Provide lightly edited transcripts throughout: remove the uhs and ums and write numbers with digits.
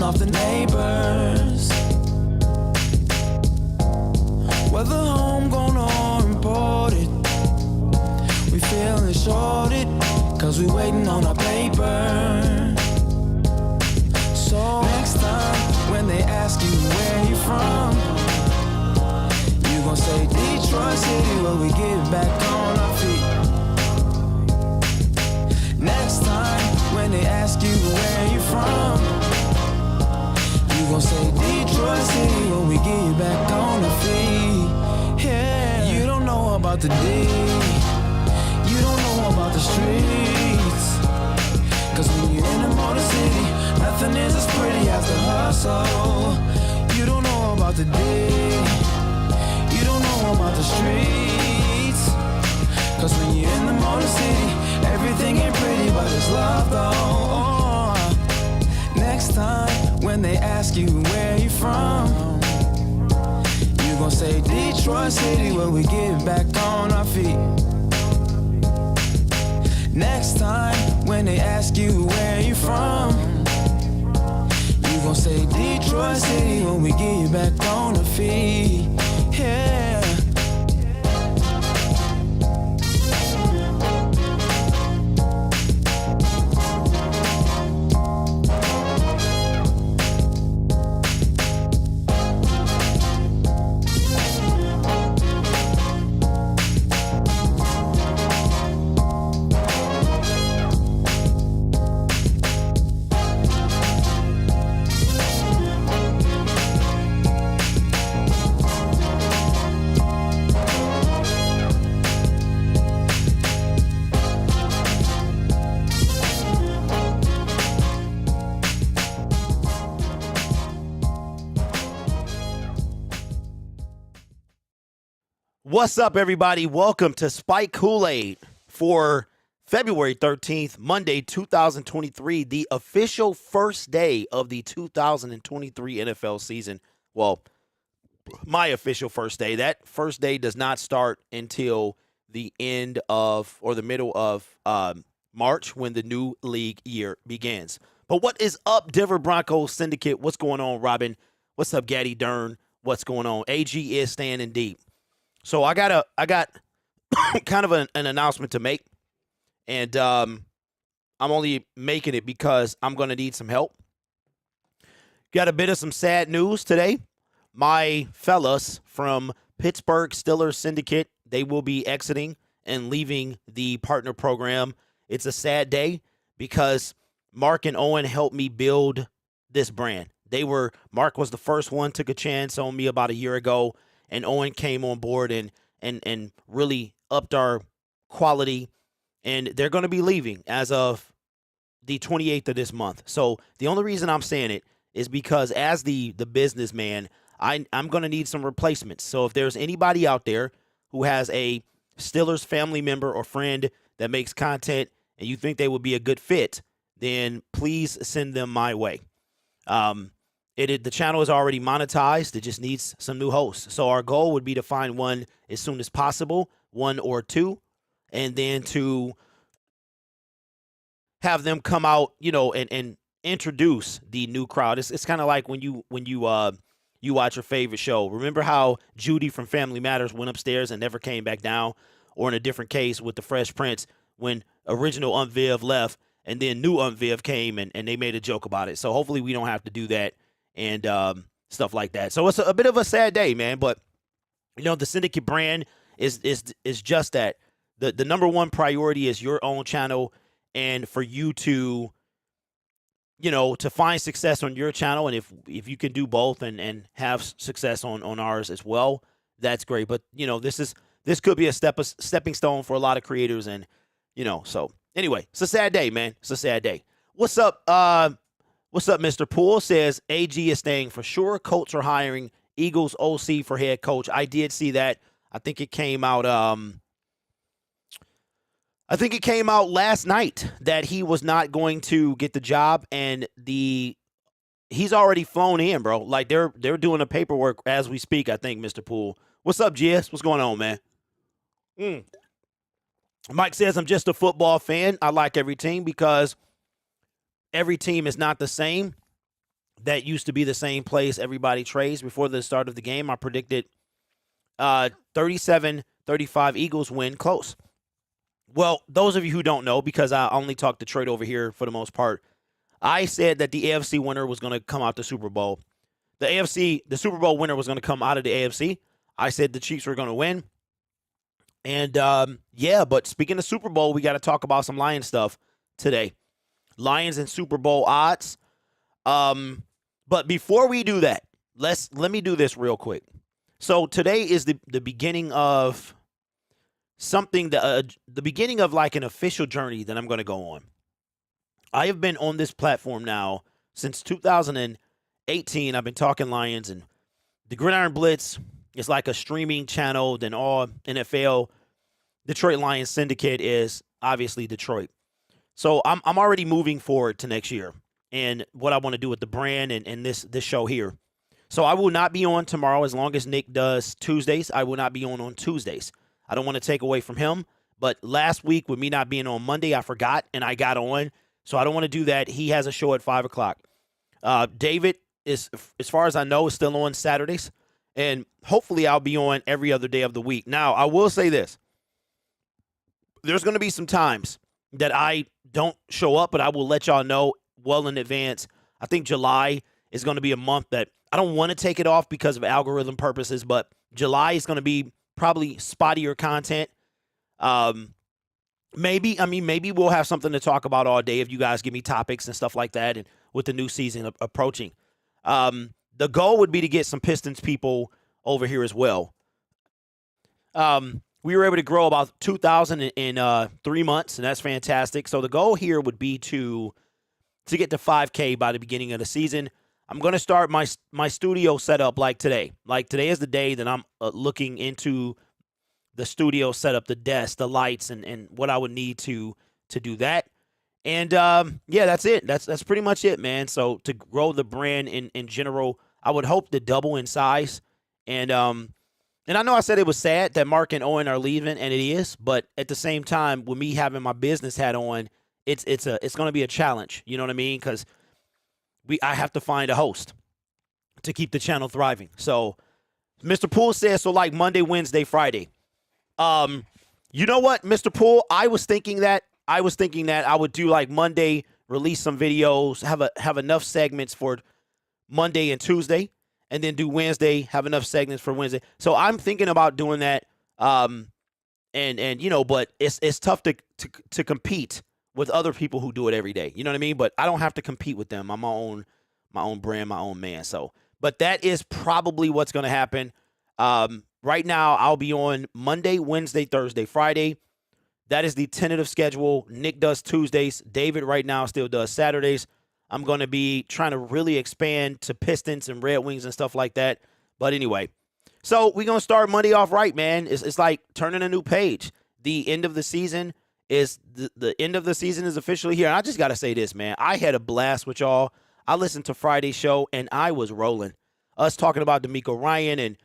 off the neighbors. Whether homegrown or imported, we feeling shorted, cause we waiting on our paper. So next time when they ask you where you from, you gon' say Detroit City, where we get back on our feet. Next time when they ask you where you from, you gon' say Detroit City, where we get back on our feet. Yeah, you don't know about the D, you don't know about the streets, cause when you're in the Motor City, nothing is as pretty as the hustle. You don't know about the D, you don't know about the streets, cause when you're in the Motor City, everything ain't pretty, but it's love though. Next time when they ask you where you from, you gon' say Detroit City, where we get back on our feet. Next time when they ask you where you from, you gon' say Detroit City, when we get back on our feet. Yeah. What's up, everybody? Welcome to Spike Kool-Aid for February 13th, Monday, 2023, the official first day of the 2023 NFL season. Well, my official first day. That first day does not start until the end of or the middle of March, when the new league year begins. But what is up, Denver Broncos Syndicate? What's going on, Robin? What's up, Gaddy Dern? What's going on? AG is standing deep. So I got kind of an announcement to make, and I'm only making it because I'm going to need some help. Got a bit of some sad news today. My fellas from Pittsburgh Steelers Syndicate, they will be exiting and leaving the partner program. It's a sad day because Mark and Owen helped me build this brand. Mark was the first one, took a chance on me about a year ago, and Owen came on board and really upped our quality. And they're going to be leaving as of the 28th of this month. So the only reason I'm saying it is because as the businessman, I'm going to need some replacements. So if there's anybody out there who has a Steelers family member or friend that makes content and you think they would be a good fit, then please send them my way. The channel is already monetized. It just needs some new hosts. So our goal would be to find one as soon as possible, one or two, and then to have them come out, and introduce the new crowd. It's kind of like when you watch your favorite show. Remember how Judy from Family Matters went upstairs and never came back down? Or in a different case with the Fresh Prince, when original Aunt Viv left and then new Aunt Viv came and they made a joke about it. So hopefully we don't have to do that and stuff like that. So it's a bit of a sad day, man. But, the Syndicate brand is just that. The number one priority is your own channel, and for you to, to find success on your channel. And if you can do both and have success on ours as well, that's great. But, this could be a stepping stone for a lot of creators. And, so anyway, it's a sad day, man. It's a sad day. What's up? What's up, Mr. Poole? Says AG is staying for sure. Colts are hiring Eagles OC for head coach. I did see that. I think it came out. I think it came out last night that he was not going to get the job, and he's already flown in, bro. Like they're doing the paperwork as we speak. I think, Mr. Poole. What's up, GS? What's going on, man? Mike says I'm just a football fan. I like every team because every team is not the same. that used to be the same place everybody trades before the start of the game. I predicted 37-35 Eagles win close. Well, those of you who don't know, because I only talk to trade over here for the most part, I said that the AFC winner was going to come out the Super Bowl. The Super Bowl winner was going to come out of the AFC. I said the Chiefs were going to win. And, but speaking of Super Bowl, we got to talk about some Lions stuff today. Lions and Super Bowl odds. But before we do that, let me do this real quick. So today is the beginning of something, the beginning of like an official journey that I'm going to go on. I have been on this platform now since 2018. I've been talking Lions, and the Gridiron Blitz is like a streaming channel. Then all NFL, Detroit Lions Syndicate is obviously Detroit. So I'm already moving forward to next year and what I want to do with the brand and this show here. So I will not be on tomorrow as long as Nick does Tuesdays. I will not be on Tuesdays. I don't want to take away from him. But last week with me not being on Monday, I forgot and I got on. So I don't want to do that. He has a show at 5 o'clock. David is, as far as I know, is still on Saturdays. And hopefully I'll be on every other day of the week. Now, I will say this. There's going to be some times that I don't show up, but I will let y'all know well in advance. I think July is going to be a month that I don't want to take it off because of algorithm purposes, but July is going to be probably spottier content. Maybe we'll have something to talk about all day if you guys give me topics and stuff like that, and with the new season approaching. The goal would be to get some Pistons people over here as well. We were able to grow about 2,000 in 3 months, and that's fantastic. So the goal here would be to get to 5K by the beginning of the season. I'm going to start my studio setup like today. Like today is the day that I'm looking into the studio setup, the desk, the lights, and what I would need to do that. And that's it. That's pretty much it, man. So to grow the brand in general, I would hope to double in size. And I know I said it was sad that Mark and Owen are leaving, and it is. But at the same time, with me having my business hat on, it's going to be a challenge. You know what I mean? Because I have to find a host to keep the channel thriving. So Mr. Poole says, so like Monday, Wednesday, Friday. You know what, Mr. Poole? I was thinking that I would do like Monday, release some videos, have enough segments for Monday and Tuesday, and then do Wednesday, have enough segments for Wednesday. So I'm thinking about doing that. But it's tough to compete with other people who do it every day. You know what I mean? But I don't have to compete with them. I'm my own brand, my own man. So, but that is probably what's going to happen. Right now, I'll be on Monday, Wednesday, Thursday, Friday. That is the tentative schedule. Nick does Tuesdays. David right now still does Saturdays. I'm going to be trying to really expand to Pistons and Red Wings and stuff like that. But anyway, so we're going to start Monday off right, man. It's like turning a new page. The end of the season is the end of the season is officially here. And I just got to say this, man. I had a blast with y'all. I listened to Friday's show, and I was rolling. Us talking about D'Amico Ryan, and,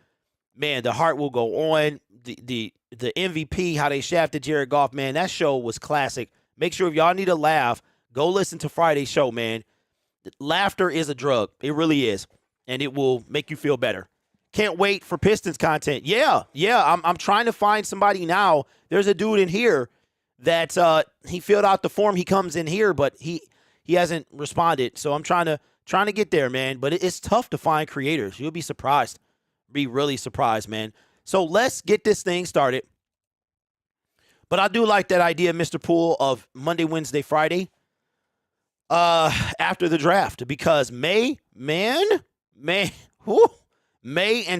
man, the heart will go on. The MVP, how they shafted Jared Goff, man, that show was classic. Make sure if y'all need a laugh, go listen to Friday's show, man. Laughter is a drug. It really is, and it will make you feel better. Can't wait for Pistons content. Yeah. I'm trying to find somebody now. There's a dude in here that he filled out the form. He comes in here, but he hasn't responded. So I'm trying to get there, man. But it's tough to find creators. You'll be surprised. Be really surprised, man. So let's get this thing started. But I do like that idea, Mr. Poole, of Monday, Wednesday, Friday after the draft, because May and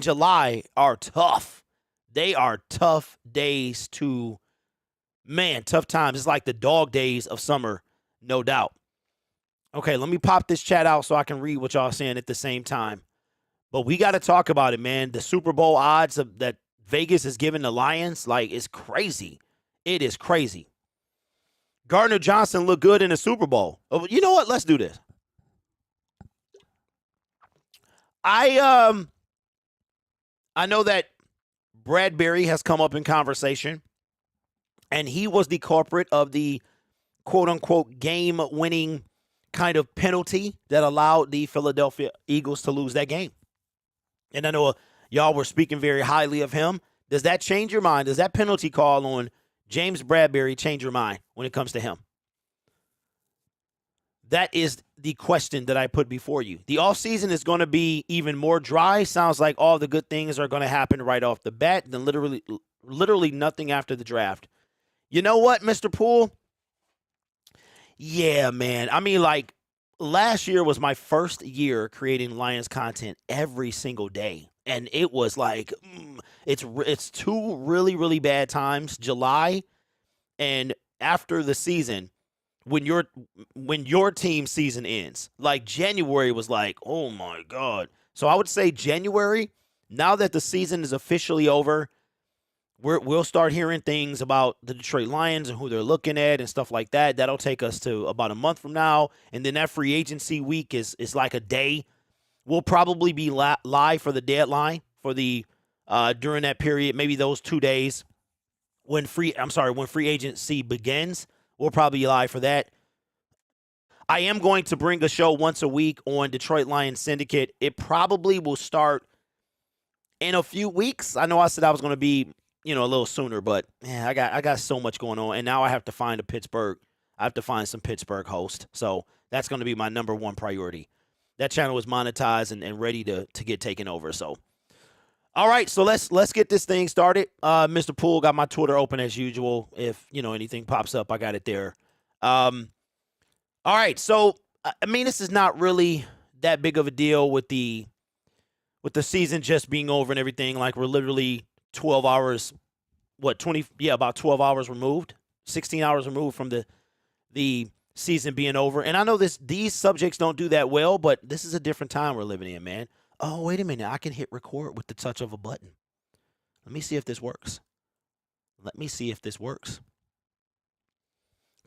July are tough. They are tough days tough times. It's like the dog days of summer, no doubt. Okay, let me pop this chat out so I can read what y'all saying at the same time. But we got to talk about it, man. The Super Bowl odds that Vegas is giving the Lions, like, it's crazy. It is crazy. Gardner Johnson looked good in the Super Bowl. Oh, you know what? Let's do this. I know that Bradbury has come up in conversation, and he was the culprit of the quote-unquote game-winning kind of penalty that allowed the Philadelphia Eagles to lose that game. And I know y'all were speaking very highly of him. Does that change your mind? Does that penalty call on James Bradbury change your mind when it comes to him? That is the question that I put before you. The offseason is going to be even more dry. Sounds like all the good things are going to happen right off the bat, then literally nothing after the draft. You know what, Mr. Poole? Yeah, man. I mean, like, last year was my first year creating Lions content every single day. And it was like, it's two really, really bad times. July and after the season, when your team season ends. Like, January was like, oh, my God. So I would say January, now that the season is officially over, we'll start hearing things about the Detroit Lions and who they're looking at and stuff like that. That'll take us to about a month from now. And then that free agency week is like a day. We'll probably be live for the deadline for the during that period, maybe those 2 days when free agency begins. We'll probably be live for that. I am going to bring a show once a week on Detroit Lions Syndicate. It probably will start in a few weeks. I know I said I was going to be, a little sooner, but man, I got so much going on, and now I have to find some Pittsburgh host. So that's going to be my number one priority. That channel is monetized and ready to get taken over. So, all right, so let's get this thing started. Mr. Poole, got my Twitter open as usual. If anything pops up, I got it there. All right, so I mean, this is not really that big of a deal with the season just being over and everything. Like, we're literally 12 hours, about 12 hours removed, 16 hours removed from the season being over. And I know these subjects don't do that well, but this is a different time we're living in, man. Oh, wait a minute. I can hit record with the touch of a button. Let me see if this works.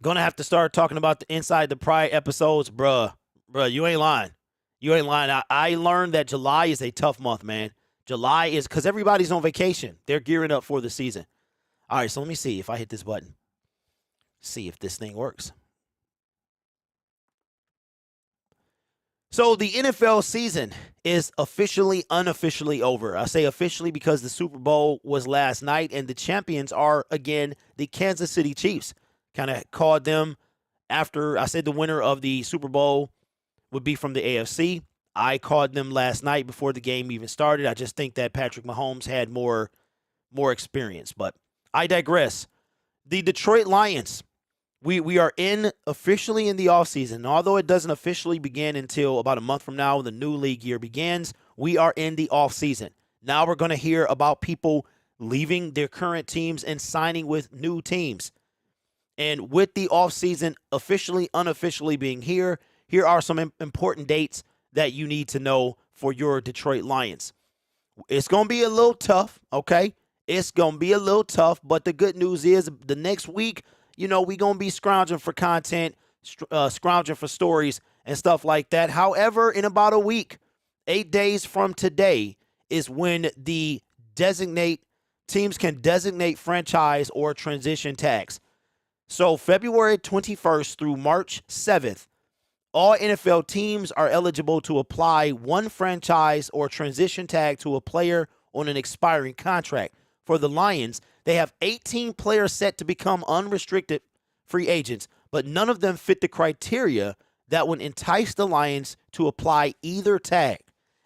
Gonna have to start talking about the Inside the Pride episodes. Bruh, you ain't lying. I learned that July is a tough month, man. July is because everybody's on vacation. They're gearing up for the season. All right, so let me see if I hit this button. See if this thing works. So the NFL season is unofficially over. I say officially because the Super Bowl was last night, and the champions are, again, the Kansas City Chiefs. Kind of called them after I said the winner of the Super Bowl would be from the AFC. I called them last night before the game even started. I just think that Patrick Mahomes had more experience. But I digress. The Detroit Lions, we are officially in the offseason. Although it doesn't officially begin until about a month from now when the new league year begins, we are in the offseason. Now we're going to hear about people leaving their current teams and signing with new teams. And with the offseason officially, unofficially being here are some important dates that you need to know for your Detroit Lions. It's going to be a little tough, okay? It's going to be a little tough, but the good news is the next week, we're going to be scrounging for content, scrounging for stories and stuff like that. However, in about a week, 8 days from today is when the teams can designate franchise or transition tags. So February 21st through March 7th, all NFL teams are eligible to apply one franchise or transition tag to a player on an expiring contract. For the Lions, they have 18 players set to become unrestricted free agents, but none of them fit the criteria that would entice the Lions to apply either tag.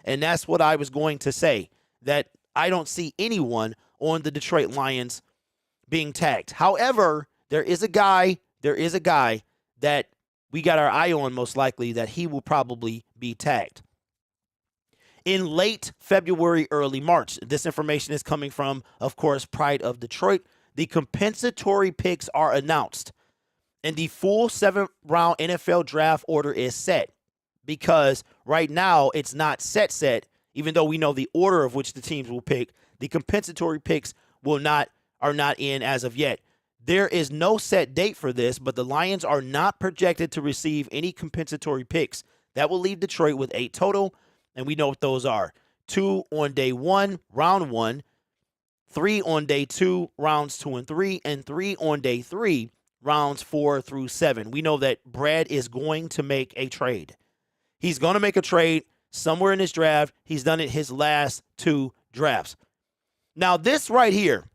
And that's what I was going to say, that I don't see anyone on the Detroit Lions being tagged. However, there is a guy that we got our eye on, most likely, that he will probably be tagged. In late February, early March, this information is coming from, of course, Pride of Detroit. The compensatory picks are announced, and the full 7th-round NFL draft order is set, because right now it's not set, even though we know the order of which the teams will pick. The compensatory picks are not in as of yet. There is no set date for this, but the Lions are not projected to receive any compensatory picks. That will leave Detroit with 8 total, and we know what those are. 2 on day 1, round 1, 3 on day 2, rounds 2 and 3, and 3 on day 3, rounds 4 through 7. We know that Brad is going to make a trade. He's going to make a trade somewhere in this draft. He's done it his last 2 drafts. Now, this right here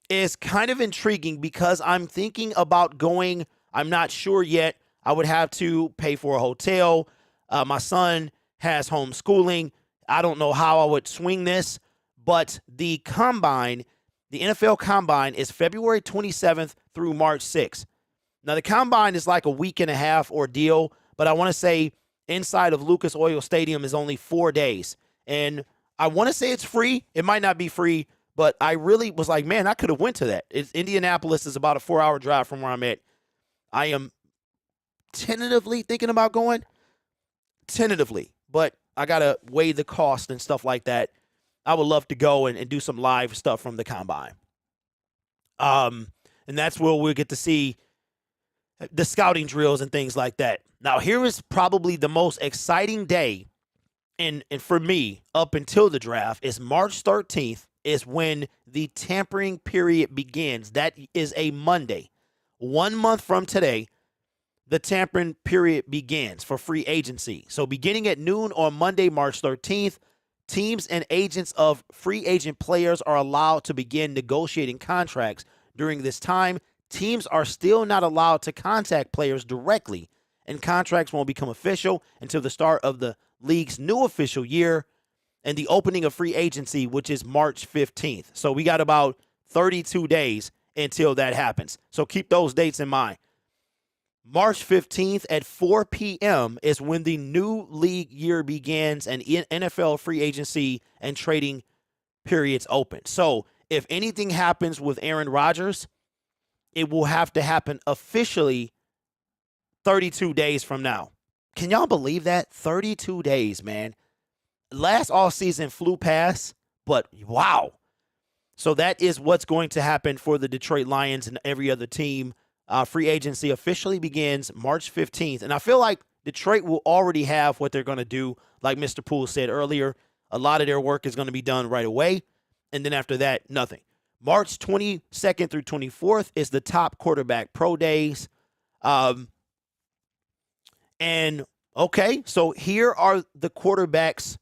is kind of intriguing because I'm thinking about going. I'm not sure yet. I would have to pay for a hotel. My son has homeschooling. I don't know how I would swing this, but the combine, the NFL combine, is February 27th through March 6th. Now, the combine is like a week and a half ordeal, but I want to say inside of Lucas Oil Stadium is only 4 days. And I want to say it's free. It might not be free, but I really was like, man, I could have went to that. Indianapolis is about a 4-hour drive from where I'm at. I am tentatively thinking about going. Tentatively. But I got to weigh the cost and stuff like that. I would love to go and do some live stuff from the combine. And that's where we'll get to see the scouting drills and things like that. Now, here is probably the most exciting day and for me up until the draft is March 13th is when the tampering period begins. That is a Monday. 1 month from today, the tampering period begins for free agency. So beginning at noon on Monday, March 13th, teams and agents of free agent players are allowed to begin negotiating contracts. During this time, teams are still not allowed to contact players directly, and contracts won't become official until the start of the league's new official year and the opening of free agency, which is March 15th. So we got about 32 days until that happens. So keep those dates in mind. March 15th at 4 p.m. is when the new league year begins and NFL free agency and trading periods open. So if anything happens with Aaron Rodgers, it will have to happen officially 32 days from now. Can y'all believe that? 32 days, man. Last offseason flew past, but wow. So that is what's going to happen for the Detroit Lions and every other team. Free agency officially begins March 15th. And I feel like Detroit will already have what they're going to do. Like Mr. Poole said earlier, a lot of their work is going to be done right away. And then after that, nothing. March 22nd through 24th is the top quarterback pro days. And, okay, so here are the quarterbacks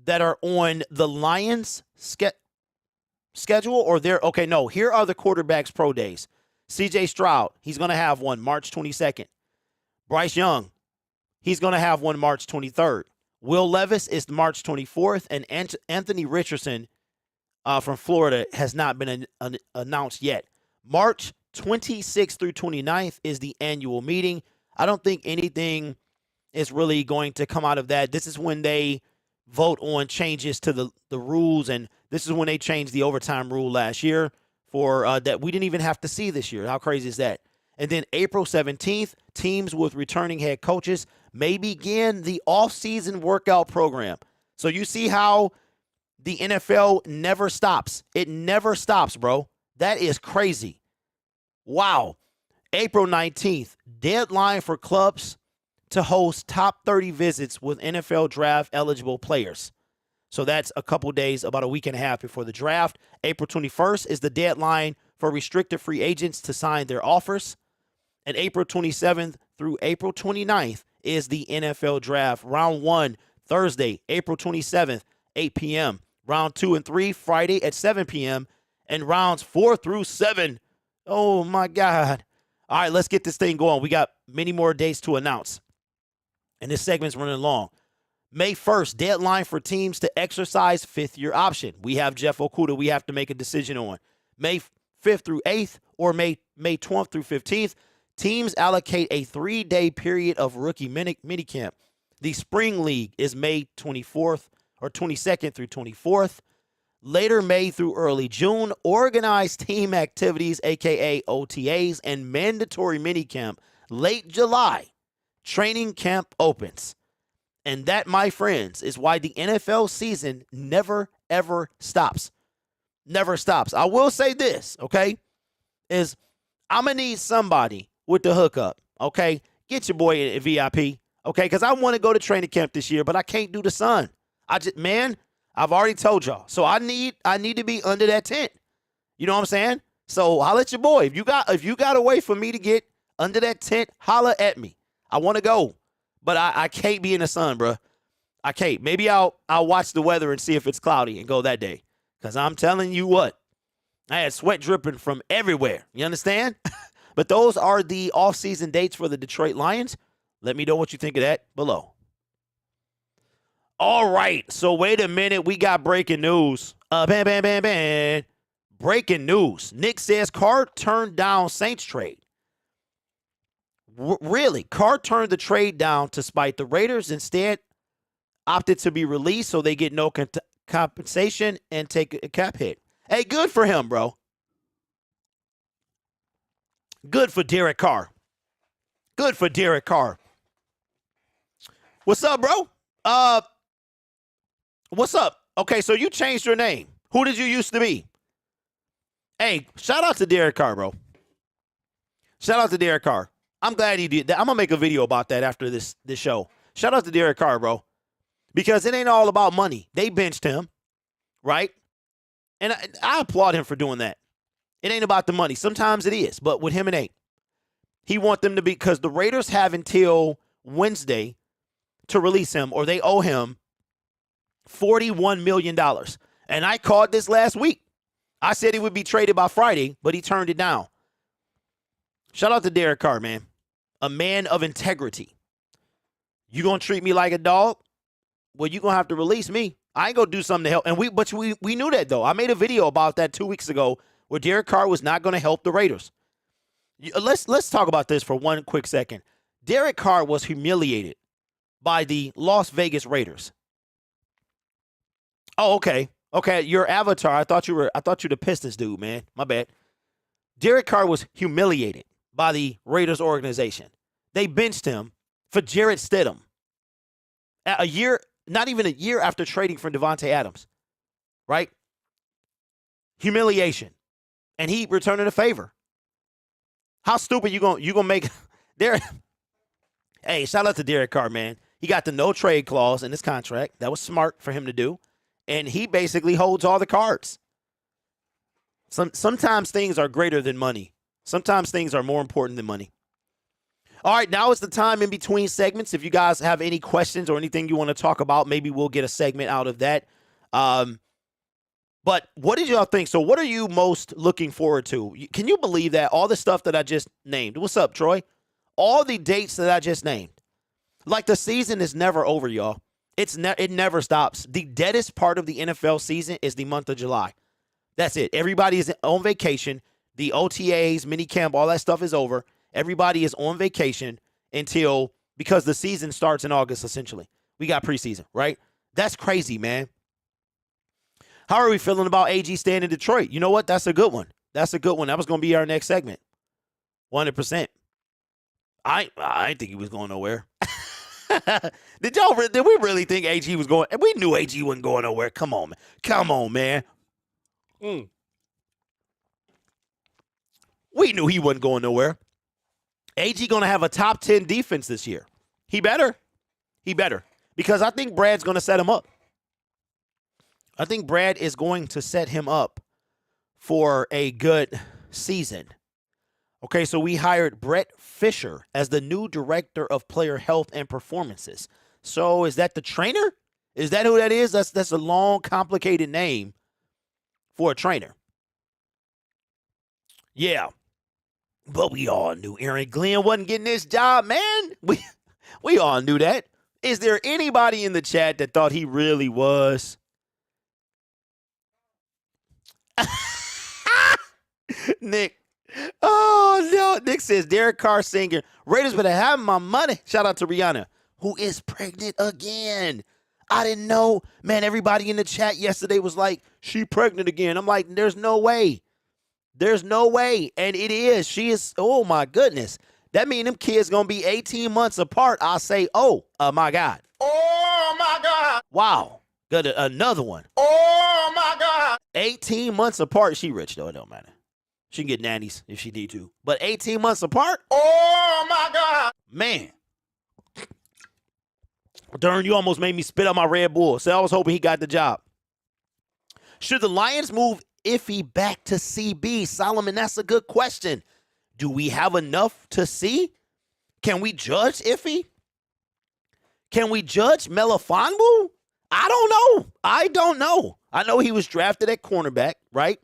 that are on the Lions schedule. Or they're, okay, no, here are the quarterbacks pro days. C.J. Stroud, he's going to have one March 22nd. Bryce Young, he's going to have one March 23rd. Will Levis is March 24th, and Anthony Richardson from Florida has not been announced yet. March 26th through 29th is the annual meeting. I don't think anything is really going to come out of that. This is when they vote on changes to the rules, and this is when they changed the overtime rule last year for that we didn't even have to see this year. How crazy is that? And then April 17th, teams with returning head coaches may begin the off-season workout program. So you see how the NFL never stops. It never stops, bro. That is crazy. Wow. April 19th, deadline for clubs to host top 30 visits with NFL draft eligible players. So that's a couple days, about a week and a half before the draft. April 21st is the deadline for restricted free agents to sign their offers. And April 27th through April 29th is the NFL draft. Round 1, Thursday, April 27th, 8 p.m. Round 2 and 3, Friday at 7 p.m. And rounds 4 through 7. Oh, my God. All right, let's get this thing going. We got many more dates to announce. And this segment's running long. May 1st, deadline for teams to exercise fifth-year option. We have Jeff Okudah we have to make a decision on. May 5th through 8th or May 12th through 15th, teams allocate a 3-day period of rookie minicamp. The Spring League is May 24th or 22nd through 24th. Later May through early June, organized team activities, a.k.a. OTAs, and mandatory minicamp. Late July, training camp opens. And that, my friends, is why the NFL season never, ever stops. Never stops. I will say this, okay, is I'm going to need somebody with the hookup, okay? Get your boy a VIP, okay, because I want to go to training camp this year, but I can't do the sun. I've already told y'all. So I need to be under that tent. You know what I'm saying? So holla at your boy. If you got a way for me to get under that tent, holla at me. I want to go, but I can't be in the sun, bro. I can't. Maybe I'll watch the weather and see if it's cloudy and go that day. Because I'm telling you what, I had sweat dripping from everywhere. You understand? But those are the off-season dates for the Detroit Lions. Let me know what you think of that below. All right. So wait a minute. We got breaking news. Bam, bam, bam, bam. Breaking news. Nick says Carr turned down Saints trade. Really? Carr turned the trade down to spite the Raiders, instead opted to be released so they get no compensation and take a cap hit. Hey, good for him, bro. Good for Derek Carr. Good for Derek Carr. What's up, bro? What's up? Okay, so you changed your name. Who did you used to be? Hey, shout out to Derek Carr, bro. Shout out to Derek Carr. I'm glad he did that. I'm going to make a video about that after this show. Shout out to Derek Carr, bro. Because it ain't all about money. They benched him, right? And I applaud him for doing that. It ain't about the money. Sometimes it is, but with him it ain't. He want them to be, because the Raiders have until Wednesday to release him, or they owe him $41 million. And I called this last week. I said he would be traded by Friday, but he turned it down. Shout out to Derek Carr, man. A man of integrity. You going to treat me like a dog? Well, you going to have to release me. I ain't going to do something to help. And we knew that, though. I made a video about that 2 weeks ago where Derek Carr was not going to help the Raiders. Let's talk about this for one quick second. Derek Carr was humiliated by the Las Vegas Raiders. Oh, okay. Okay, your avatar. I thought you were the Pistons dude, man. My bad. Derek Carr was humiliated by the Raiders organization. They benched him for Jarrett Stidham. Not even a year after trading for Devontae Adams. Right? Humiliation. And he returned a favor. How stupid you gonna make Derek? Hey, shout out to Derek Carr, man. He got the no trade clause in his contract. That was smart for him to do. And he basically holds all the cards. Sometimes things are greater than money. Sometimes things are more important than money. All right, now is the time in between segments. If you guys have any questions or anything you want to talk about, maybe we'll get a segment out of that. But what did y'all think? So what are you most looking forward to? Can you believe that? All the stuff that I just named. What's up, Troy? All the dates that I just named. Like, the season is never over, y'all. It never stops. The deadest part of the NFL season is the month of July. That's it. Everybody is on vacation. The OTAs, minicamp, all that stuff is over. Everybody is on vacation because the season starts in August, essentially. We got preseason, right? That's crazy, man. How are we feeling about AG staying in Detroit? You know what? That's a good one. That's a good one. That was going to be our next segment. 100%. I didn't think he was going nowhere. Did we really think AG was going? We knew AG wasn't going nowhere. Come on, man. Come on, man. We knew he wasn't going nowhere. AG going to have a top 10 defense this year. He better. He better. Because I think Brad's going to set him up. I think Brad is going to set him up for a good season. Okay, so we hired Brett Fisher as the new director of player health and performances. So is that the trainer? Is that who that is? That's a long, complicated name for a trainer. Yeah. But we all knew Aaron Glenn wasn't getting this job, man. We all knew that. Is there anybody in the chat that thought he really was? Nick. Oh, no. Nick says, Derek Carr singing, Raiders better have my money. Shout out to Rihanna, who is pregnant again. I didn't know. Man, everybody in the chat yesterday was like, she pregnant again. I'm like, there's no way. There's no way. And it is. She is. Oh, my goodness. That means them kids going to be 18 months apart. I say, oh, my God. Oh, my God. Wow. Got another one. Oh, my God. 18 months apart. She rich, though. It don't matter. She can get nannies if she need to. But 18 months apart? Oh, my God. Man. Darn, you almost made me spit out my Red Bull. So I was hoping he got the job. Should the Lions move Iffy back to CB? Solomon, that's a good question. Do we have enough to see? Can we judge Iffy? Can we judge Melifonwu? I don't know. I know he was drafted at cornerback, right?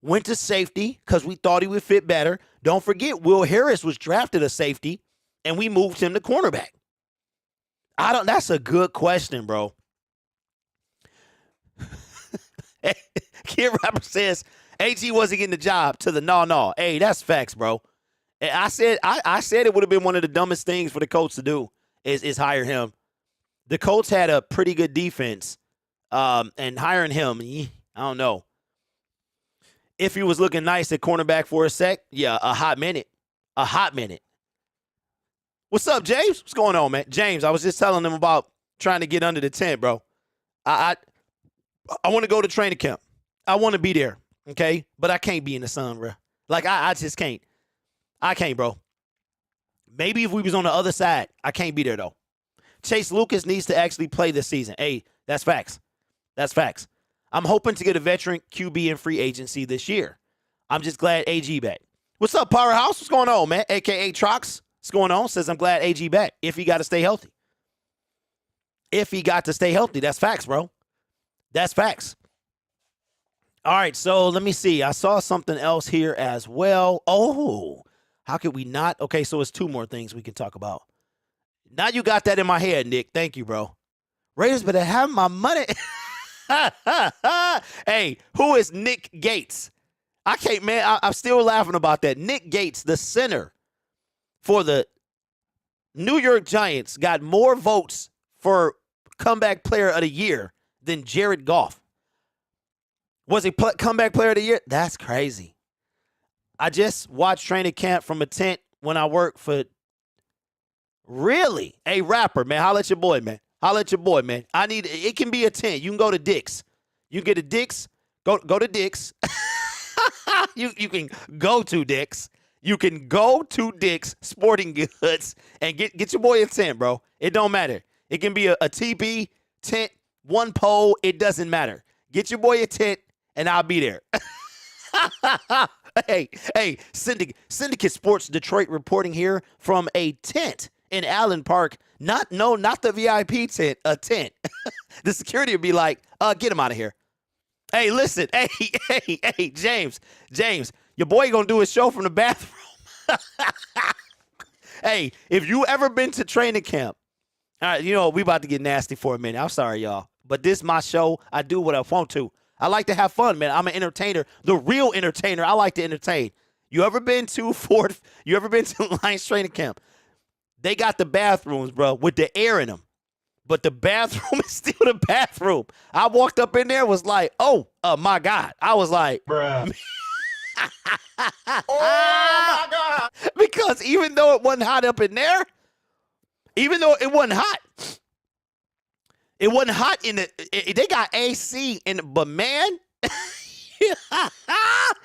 Went to safety because we thought he would fit better. Don't forget, Will Harris was drafted a safety, and we moved him to cornerback. That's a good question, bro. Kid Rapper says, AG wasn't getting the job to the no. Hey, that's facts, bro. And I said it would have been one of the dumbest things for the coach to do is hire him. The Colts had a pretty good defense, and hiring him, I don't know. If he was looking nice at cornerback for a sec, yeah, a hot minute. What's up, James? What's going on, man? James, I was just telling him about trying to get under the tent, bro. I want to go to training camp. I want to be there, okay? But I can't be in the sun, bro. Like, I just can't. I can't, bro. Maybe if we was on the other side, I can't be there, though. Chase Lucas needs to actually play this season. Hey, that's facts. That's facts. I'm hoping to get a veteran QB in free agency this year. I'm just glad AG back. What's up, Powerhouse? What's going on, man? AKA Trox. What's going on? Says I'm glad AG back. If he got to stay healthy. That's facts, bro. That's facts. All right, so let me see. I saw something else here as well. Oh, how could we not? Okay, so it's two more things we can talk about. Now you got that in my head, Nick. Thank you, bro. Raiders better have my money. Hey, who is Nick Gates? I can't, man. I'm still laughing about that. Nick Gates, the center for the New York Giants, got more votes for comeback player of the year than Jared Goff. Was he comeback player of the year? That's crazy. I just watched training camp from a tent when I work for. Really? Hey, rapper, man. Holla at your boy, man. It can be a tent. You can go to Dick's. You get a Dick's. Go to Dick's. you can go to Dick's. You can go to Dick's Sporting Goods and get your boy a tent, bro. It don't matter. It can be a TP, tent, one pole. It doesn't matter. Get your boy a tent, and I'll be there. Hey, Syndicate Sports Detroit reporting here from a tent in Allen Park. Not the VIP tent, a tent. The security would be like, get him out of here. Hey, listen, hey, James, your boy gonna do his show from the bathroom. Hey, if you ever been to training camp, all right, we about to get nasty for a minute. I'm sorry, y'all, but this is my show. I do what I want to. I like to have fun, man. I'm an entertainer, the real entertainer. I like to entertain. You ever been to Lions training camp? They got the bathrooms, bro, with the air in them. But the bathroom is still the bathroom. I walked up in there, was like, oh my God. I was like, bruh. Oh, my God. Because even though it wasn't hot up in there, they got AC in it, but man,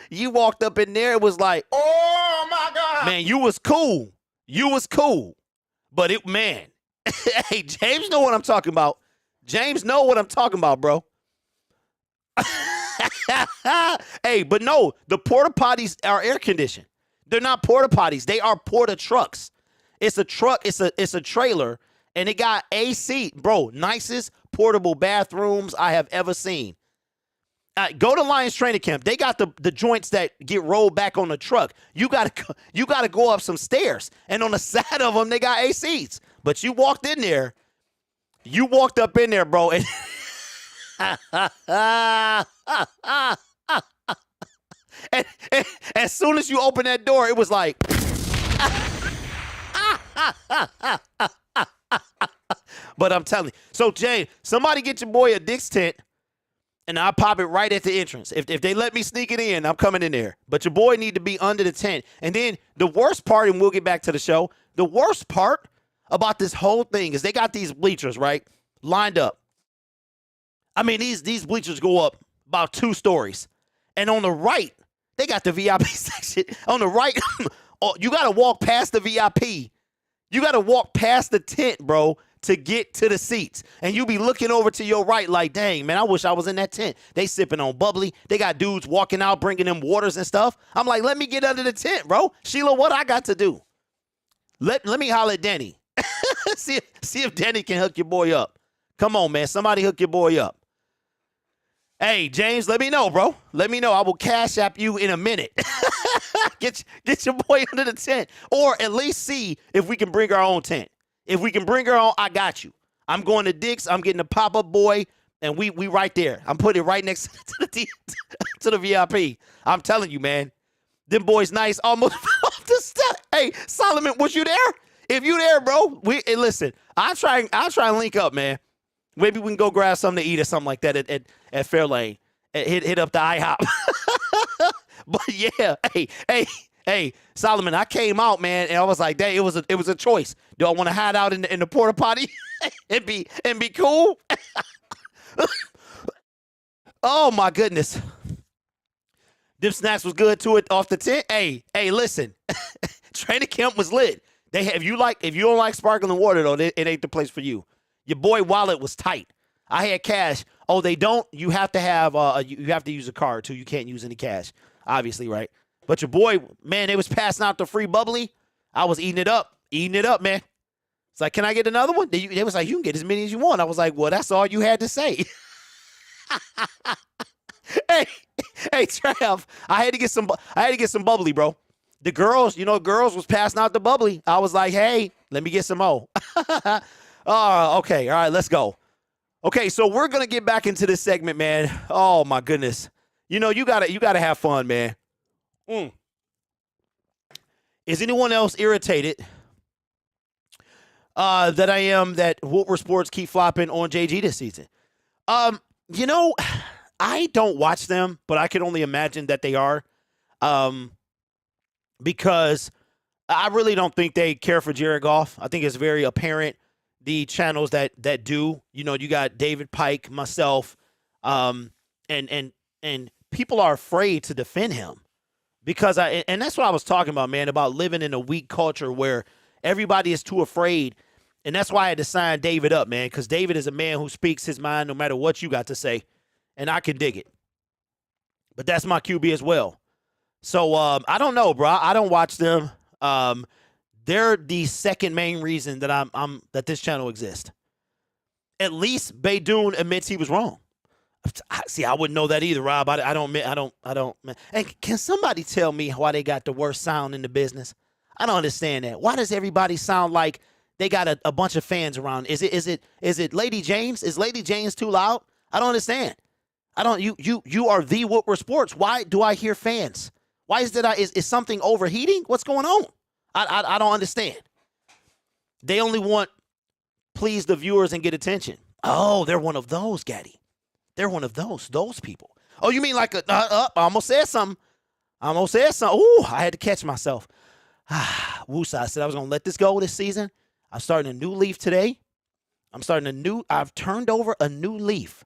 you walked up in there, it was like, Oh, my God. man, you was cool. But hey, James know what I'm talking about. Bro. Hey, but no, the porta potties are air conditioned. They're not porta potties. They are porta trucks. It's a truck. It's a trailer, and it got AC, bro. Nicest portable bathrooms I have ever seen. Go to Lions training camp. They got the joints that get rolled back on the truck. You gotta go up some stairs, and on the side of them they got ACs. But you walked up in there, bro, and and as soon as you open that door, it was like, but I'm telling you. So Jay, somebody get your boy a Dick's tent. And I'll pop it right at the entrance. If they let me sneak it in, I'm coming in there. But your boy need to be under the tent. And then the worst part, and we'll get back to the show, the worst part about this whole thing is they got these bleachers, right, lined up. I mean, these bleachers go up about 2 stories. And on the right, they got the VIP section. On the right, you got to walk past the VIP. You got to walk past the tent, bro, to get to the seats. And you be looking over to your right like, dang, man, I wish I was in that tent. They sipping on bubbly. They got dudes walking out, bringing them waters and stuff. I'm like, let me get under the tent, bro. Sheila, what I got to do? Let me holler at Danny. see if Danny can hook your boy up. Come on, man. Somebody hook your boy up. Hey, James, let me know, bro. Let me know. I will cash app you in a minute. Get your boy under the tent. Or at least see if we can bring our own tent. If we can bring our own, I got you. I'm going to Dick's. I'm getting a pop-up boy, and we right there. I'm putting it right next to the VIP. I'm telling you, man. Them boys nice. Almost off the step. Hey, Solomon, was you there? If you there, bro, listen, I'll try and link up, man. Maybe we can go grab something to eat or something like that at Fairlane. Hit up the IHOP. But yeah, hey, Solomon, I came out, man, and I was like, dang, it was a choice. Do I want to hide out in the porta potty and be cool? Oh my goodness. Them snacks was good to it off the tent. Hey, listen. Training camp was lit. If you don't like sparkling water though, it ain't the place for you. Your boy wallet was tight. I had cash. Oh, they don't. You have to have you have to use a card too. You can't use any cash, obviously, right? But your boy, man, they was passing out the free bubbly. I was eating it up, man. It's like, can I get another one? They was like, you can get as many as you want. I was like, well, that's all you had to say. hey, Trav, I had to get some bubbly, bro. The girls was passing out the bubbly. I was like, hey, let me get some more. Okay. All right, let's go. Okay, so we're going to get back into this segment, man. Oh, my goodness. You gotta have fun, man. Is anyone else irritated that I am that Woodward Sports keep flopping on JG this season? I don't watch them, but I can only imagine that they are. Because I really don't think they care for Jared Goff. I think it's very apparent. The channels that do, you got David Pike, myself, and people are afraid to defend him because and that's what I was talking about, man, about living in a weak culture where everybody is too afraid. And that's why I had to sign David up, man, because David is a man who speaks his mind no matter what you got to say, and I can dig it. But that's my QB as well. So I don't know, bro. I don't watch them. They're the second main reason that I'm that this channel exists. At least Baydoun admits he was wrong. See, I wouldn't know that either, Rob. I don't. And can somebody tell me why they got the worst sound in the business? I don't understand that. Why does everybody sound like they got a bunch of fans around? Is it Lady James? Is Lady James too loud? I don't understand. You are the Woodward Sports. Why do I hear fans? Why is something overheating? What's going on? I don't understand. They only want please the viewers and get attention. Oh, they're one of those, Gaddy. They're one of those people. Oh, you mean like I almost said something. Ooh, I had to catch myself. Woosa, I said I was going to let this go this season. I'm starting a new leaf today. I've turned over a new leaf.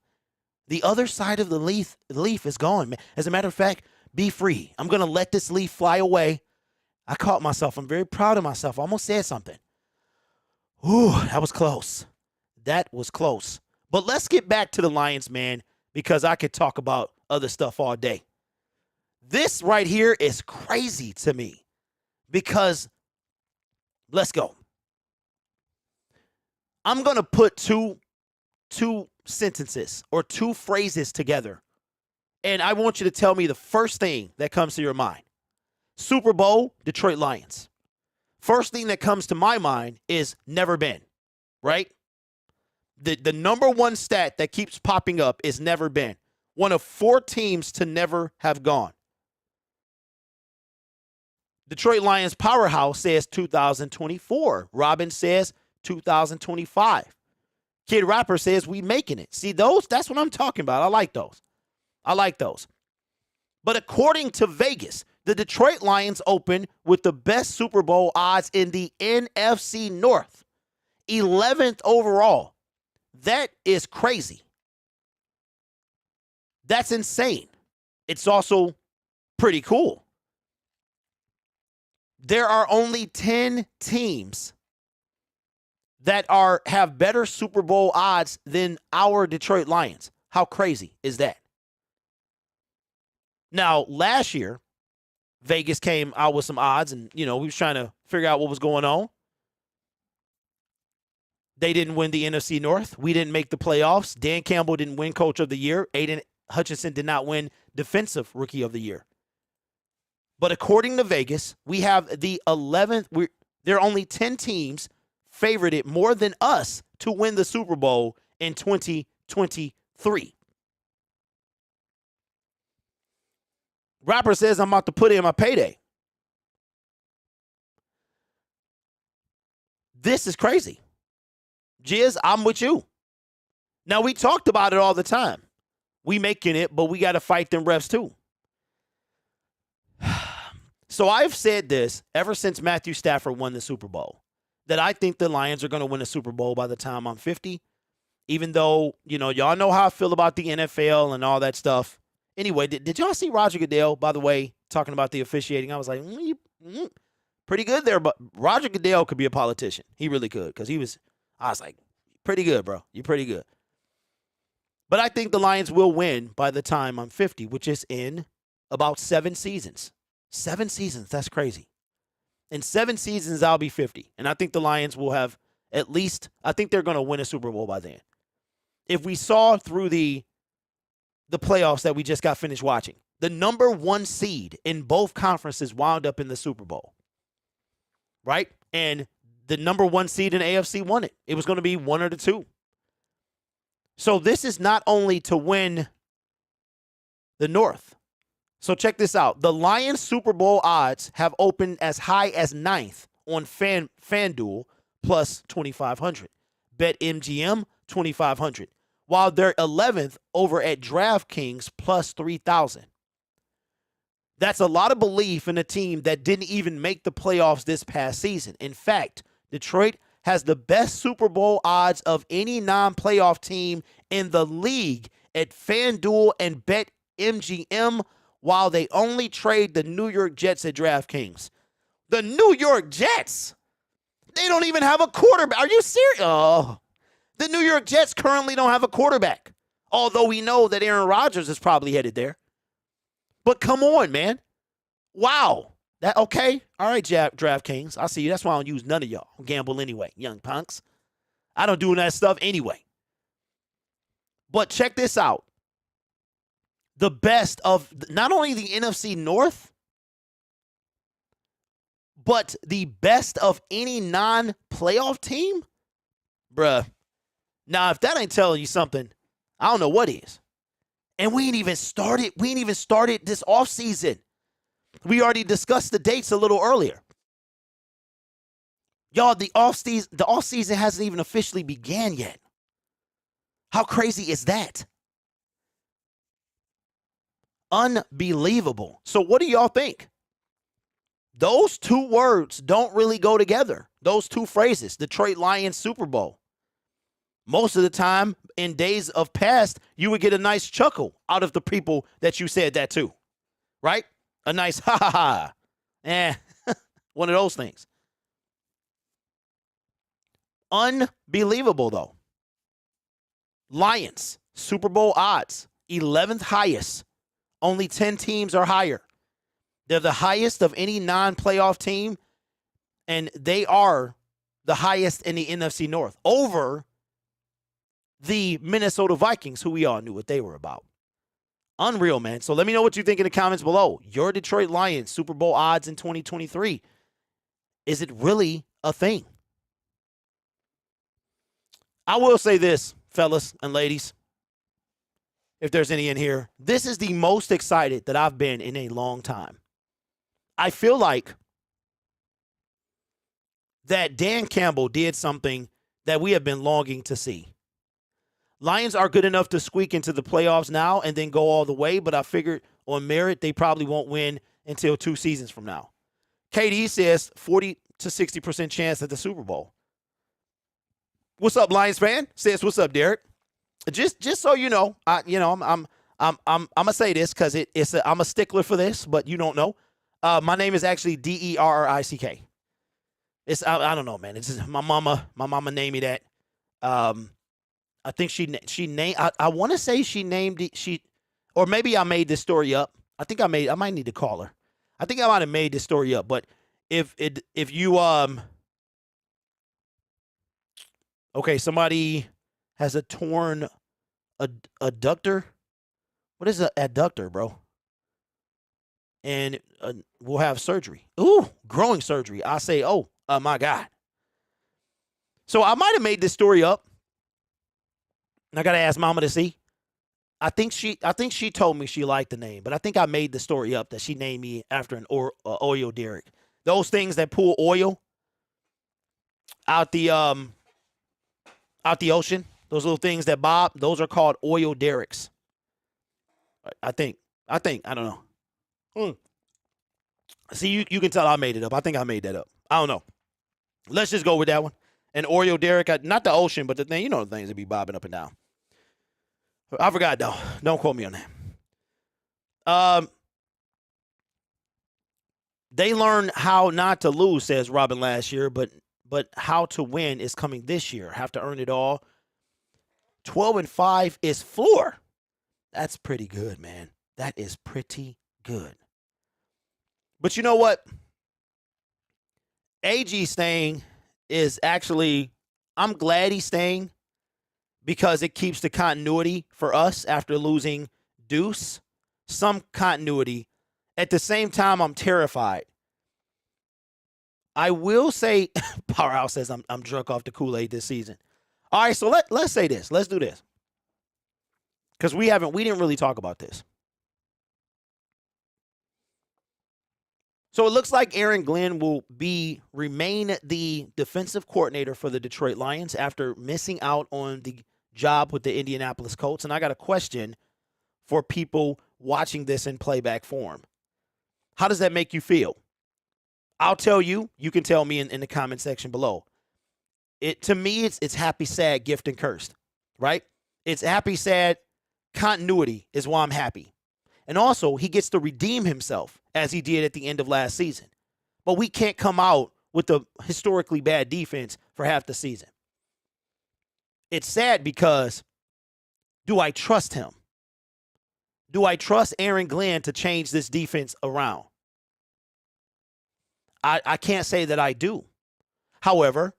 The other side of the leaf is gone, man. As a matter of fact, be free. I'm going to let this leaf fly away. I caught myself. I'm very proud of myself. I almost said something. Ooh, that was close. But let's get back to the Lions, man, because I could talk about other stuff all day. This right here is crazy to me because let's go. I'm going to put two sentences or two phrases together, and I want you to tell me the first thing that comes to your mind. Super Bowl, Detroit Lions. First thing that comes to my mind is never been, right? The number one stat that keeps popping up is never been. One of 4 teams to never have gone. Detroit Lions Powerhouse says 2024. Robin says 2025. Kid Rapper says we making it. See, that's what I'm talking about. I like those. But according to Vegas, the Detroit Lions open with the best Super Bowl odds in the NFC North. 11th overall. That is crazy. That's insane. It's also pretty cool. There are only 10 teams that have better Super Bowl odds than our Detroit Lions. How crazy is that? Now, last year, Vegas came out with some odds, and, we was trying to figure out what was going on. They didn't win the NFC North. We didn't make the playoffs. Dan Campbell didn't win Coach of the Year. Aiden Hutchinson did not win Defensive Rookie of the Year. But according to Vegas, we have the 11th. There are only 10 teams favorited more than us to win the Super Bowl in 2023. Rapper says I'm about to put in my payday. This is crazy. Jizz, I'm with you. Now, we talked about it all the time. We making it, but we got to fight them refs too. So I've said this ever since Matthew Stafford won the Super Bowl, that I think the Lions are going to win a Super Bowl by the time I'm 50, even though, y'all know how I feel about the NFL and all that stuff. Anyway, did y'all see Roger Goodell, by the way, talking about the officiating? I was like, pretty good there, but Roger Goodell could be a politician. He really could, because I was like, pretty good, bro. You're pretty good. But I think the Lions will win by the time I'm 50, which is in about 7 seasons. 7 seasons, that's crazy. In 7 seasons, I'll be 50. And I think the Lions will have I think they're going to win a Super Bowl by then. If we saw through the playoffs that we just got finished watching, the number 1 seed in both conferences wound up in the Super Bowl. Right? And the number 1 seed in AFC won it. It was going to be one or the two. So this is not only to win the North. So check this out. The Lions Super Bowl odds have opened as high as 9th on FanDuel plus 2,500. BetMGM 2,500. While they're 11th over at DraftKings plus 3,000. That's a lot of belief in a team that didn't even make the playoffs this past season. In fact, Detroit has the best Super Bowl odds of any non-playoff team in the league at FanDuel and BetMGM, while they only trade the New York Jets at DraftKings. The New York Jets? They don't even have a quarterback. Are you serious? Oh, the New York Jets currently don't have a quarterback, although we know that Aaron Rodgers is probably headed there. But come on, man. Wow. That okay? All right, DraftKings. I see you. That's why I don't use none of y'all. I gamble anyway, young punks. I don't do that stuff anyway. But check this out. The best of not only the NFC North, but the best of any non-playoff team? Bruh. Now, if that ain't telling you something, I don't know what is. And we ain't even started this offseason. We already discussed the dates a little earlier. Y'all, the offseason hasn't even officially began yet. How crazy is that? Unbelievable. So what do y'all think? Those 2 words don't really go together. Those 2 phrases, Detroit Lions Super Bowl. Most of the time, in days of past, you would get a nice chuckle out of the people that you said that to. Right? A nice ha ha ha. One of those things. Unbelievable, though. Lions, Super Bowl odds, 11th highest. Only 10 teams are higher. They're the highest of any non-playoff team, and they are the highest in the NFC North over the Minnesota Vikings, who we all knew what they were about. Unreal, man. So let me know what you think in the comments below. Your Detroit Lions Super Bowl odds in 2023. Is it really a thing? I will say this, fellas and ladies, if there's any in here. This is the most excited that I've been in a long time. I feel like that Dan Campbell did something that we have been longing to see. Lions are good enough to squeak into the playoffs now and then go all the way, but I figured on merit they probably won't win until 2 seasons from now. KD says 40 to 60% chance at the Super Bowl. What's up, Lions fan? Says what's up, Derek? Just so you know, I'm gonna say this because I'm a stickler for this, but you don't know. My name is actually Derick. I don't know, man. It's just my mama named me that. I think she named. I want to say she named it. Or maybe I made this story up. I might need to call her. I think I might have made this story up. But if you okay, somebody has a torn adductor. What is an adductor, bro? And we'll have surgery. Ooh, growing surgery. I say, oh my God. So I might have made this story up. I gotta ask Mama to see. I think she told me she liked the name, but I think I made the story up that she named me after an oil derrick. Those things that pull oil out the ocean. Those little things that bob. Those are called oil derricks. I think. I don't know. See, you can tell I made it up. I think I made that up. I don't know. Let's just go with that one. An oil derrick, not the ocean, but the thing, the things that be bobbing up and down. I forgot, though. Don't quote me on that. They learned how not to lose, says Robin last year, but how to win is coming this year. Have to earn it all. 12-5 is floor. That's pretty good, man. That is pretty good. But you know what? AG staying is actually, I'm glad he's staying because it keeps the continuity for us after losing Deuce. Some continuity. At the same time, I'm terrified. I will say, Powerhouse says I'm drunk off the Kool-Aid this season. All right, so let's say this. Let's do this. Because we didn't really talk about this. So it looks like Aaron Glenn will remain the defensive coordinator for the Detroit Lions after missing out on the job with the Indianapolis Colts. And I got a question for people watching this in playback form. How does that make you feel? I'll tell you. You can tell me in the comment section below. To me, it's happy, sad, gift, and cursed, right? It's happy, sad. Continuity is why I'm happy. And also, he gets to redeem himself as he did at the end of last season. But we can't come out with a historically bad defense for half the season. It's sad because do I trust him? Do I trust Aaron Glenn to change this defense around? I can't say that I do. However,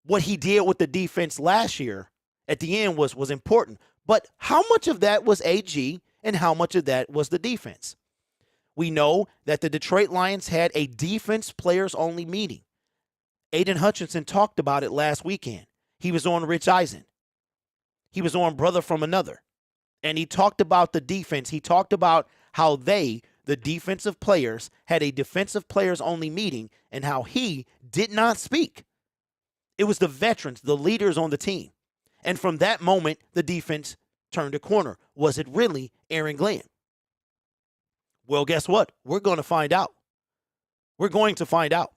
what he did with the defense last year at the end was important. But how much of that was AG and how much of that was the defense? We know that the Detroit Lions had a defense players only meeting. Aiden Hutchinson talked about it last weekend. He was on Rich Eisen. He was on Brother from Another. And he talked about the defense. He talked about how the defensive players, had a defensive players only meeting and how he did not speak. It was the veterans, the leaders on the team. And from that moment, the defense turned a corner. Was it really Aaron Glenn? Well, guess what? We're going to find out. We're going to find out.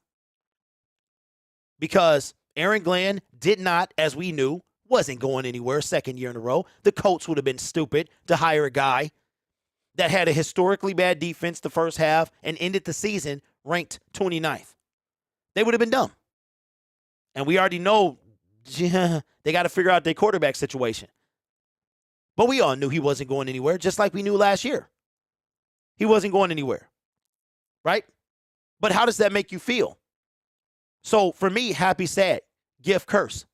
Because Aaron Glenn did not, as we knew, wasn't going anywhere second year in a row. The Colts would have been stupid to hire a guy that had a historically bad defense the first half and ended the season ranked 29th. They would have been dumb. And we already know they got to figure out their quarterback situation. But we all knew he wasn't going anywhere, just like we knew last year. He wasn't going anywhere, right? But how does that make you feel? So for me, happy, sad, gift, curse.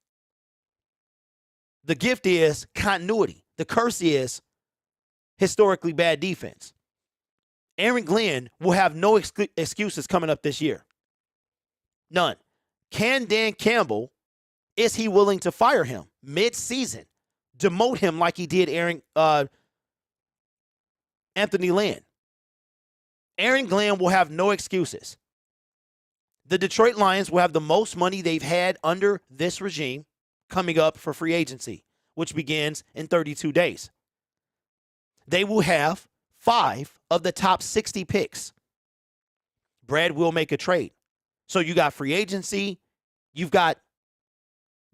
The gift is continuity. The curse is historically bad defense. Aaron Glenn will have no excuses coming up this year. None. Can Dan Campbell, is he willing to fire him mid-season? Demote him like he did Anthony Lynn. Aaron Glenn will have no excuses. The Detroit Lions will have the most money they've had under this regime coming up for free agency, which begins in 32 days. They will have 5 of the top 60 picks. Brad will make a trade. So you got free agency, you've got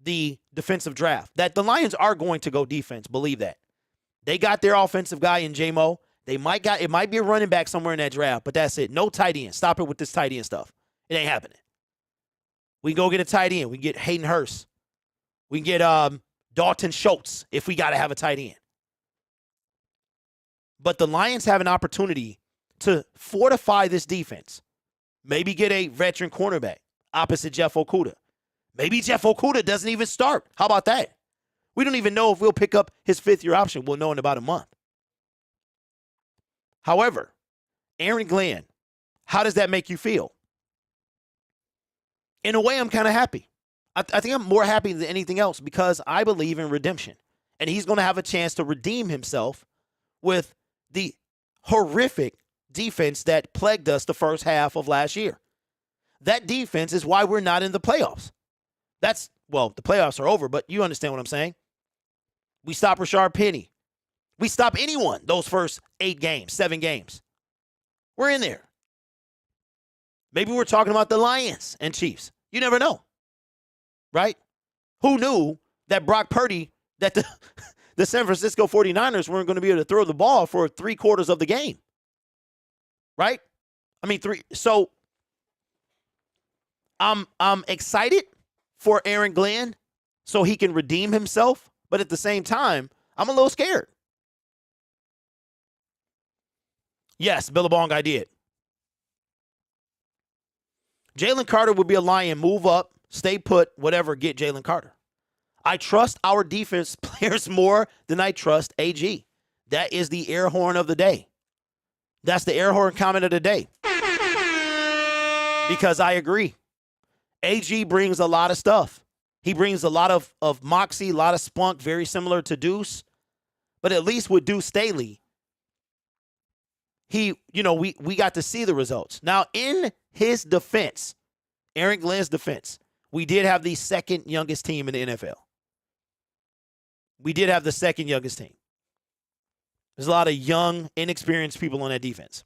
the defensive draft. That the Lions are going to go defense, believe that. They got their offensive guy in J-Mo. It might be a running back somewhere in that draft, but that's it. No tight end. Stop it with this tight end stuff. It ain't happening. We can go get a tight end. We can get Hayden Hurst. We can get Dalton Schultz if we got to have a tight end. But the Lions have an opportunity to fortify this defense. Maybe get a veteran cornerback opposite Jeff Okudah. Maybe Jeff Okudah doesn't even start. How about that? We don't even know if we'll pick up his fifth-year option. We'll know in about a month. However, Aaron Glenn, how does that make you feel? In a way, I'm kind of happy. I think I'm more happy than anything else because I believe in redemption. And he's going to have a chance to redeem himself with the horrific defense that plagued us the first half of last year. That defense is why we're not in the playoffs. The playoffs are over, but you understand what I'm saying. We stop Rashard Penny. We stop anyone those first 7 games. We're in there. Maybe we're talking about the Lions and Chiefs. You never know. Right? Who knew that Brock Purdy, that the San Francisco 49ers weren't going to be able to throw the ball for 3/4 of the game? Right? I mean, So I'm excited for Aaron Glenn so he can redeem himself, but at the same time, I'm a little scared. Yes, Billabong, I did. Jalen Carter would be a Lion. Move up, stay put, whatever, get Jalen Carter. I trust our defense players more than I trust AG. That is the air horn of the day. That's the air horn comment of the day. Because I agree. AG brings a lot of stuff. He brings a lot of moxie, a lot of spunk, very similar to Deuce. But at least with Deuce Staley, we got to see the results. Now, in his defense, Aaron Glenn's defense, we did have the second youngest team in the NFL. We did have the second youngest team. There's a lot of young, inexperienced people on that defense.